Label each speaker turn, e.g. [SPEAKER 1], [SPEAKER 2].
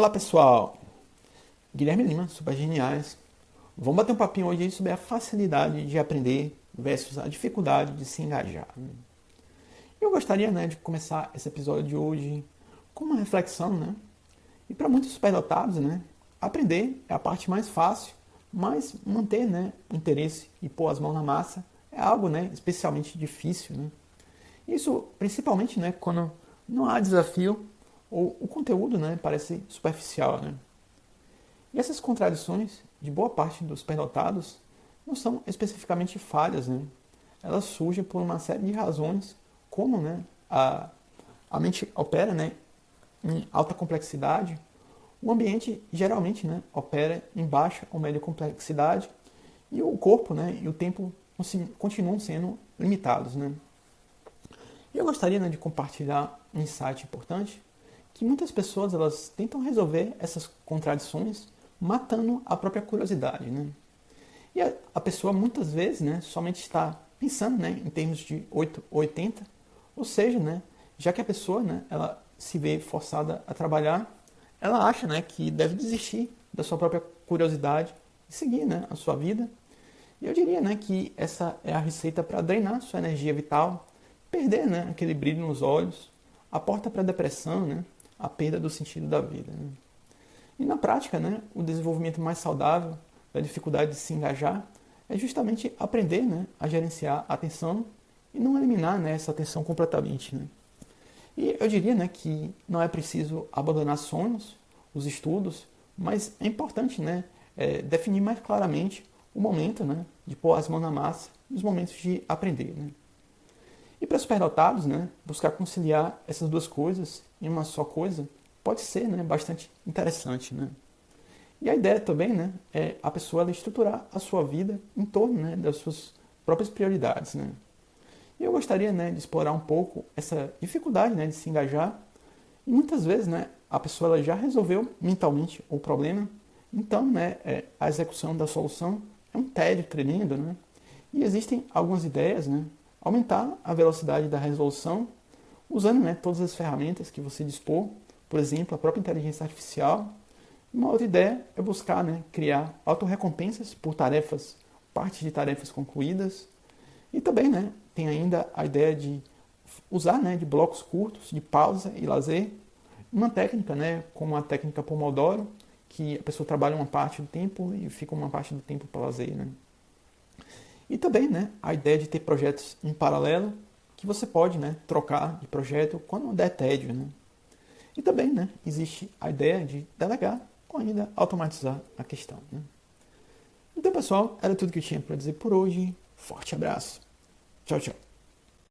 [SPEAKER 1] Olá pessoal, Guilherme Lima, Super Geniais. Vamos bater um papinho hoje aí sobre a facilidade de aprender versus a dificuldade de se engajar. Eu gostaria, de começar esse episódio de hoje com uma reflexão, E para muitos superdotados, aprender é a parte mais fácil, mas manter, o interesse e pôr as mãos na massa é algo, especialmente difícil, Isso principalmente, quando não há desafio ou o conteúdo, parece superficial, E essas contradições de boa parte dos superdotados não são especificamente falhas, Elas surgem por uma série de razões, como, a mente opera, em alta complexidade, o ambiente geralmente, opera em baixa ou média complexidade e o corpo, e o tempo continuam sendo limitados, E eu gostaria, de compartilhar um insight importante, que muitas pessoas elas tentam resolver essas contradições matando a própria curiosidade, E a pessoa muitas vezes, somente está pensando, em termos de 8 ou 80, ou seja, já que a pessoa, ela se vê forçada a trabalhar, ela acha, que deve desistir da sua própria curiosidade e seguir, a sua vida. E eu diria, que essa é a receita para drenar sua energia vital, perder, aquele brilho nos olhos, a porta para a depressão, a perda do sentido da vida. E na prática, o desenvolvimento mais saudável da dificuldade de se engajar é justamente aprender, a gerenciar a atenção e não eliminar, essa atenção completamente, E eu diria, que não é preciso abandonar sonhos, os estudos, mas é importante, definir mais claramente o momento, de pôr as mãos na massa e os momentos de aprender, E para os superdotados, buscar conciliar essas duas coisas em uma só coisa pode ser, bastante interessante, E a ideia também, é a pessoa ela estruturar a sua vida em torno, das suas próprias prioridades, E eu gostaria, de explorar um pouco essa dificuldade, de se engajar. E muitas vezes, a pessoa ela já resolveu mentalmente o problema, então, a execução da solução é um tédio tremendo, E existem algumas ideias, aumentar a velocidade da resolução, usando, todas as ferramentas que você dispor, por exemplo, a própria inteligência artificial. Uma outra ideia é buscar, criar autorrecompensas por tarefas, partes de tarefas concluídas. E também, tem ainda a ideia de usar, de blocos curtos, de pausa e lazer. Uma técnica, como a técnica Pomodoro, que a pessoa trabalha uma parte do tempo e fica uma parte do tempo para lazer, E também, a ideia de ter projetos em paralelo, que você pode, trocar de projeto quando der tédio, E também, existe a ideia de delegar ou ainda automatizar a questão, Então, pessoal, era tudo que eu tinha para dizer por hoje. Forte abraço. Tchau, tchau.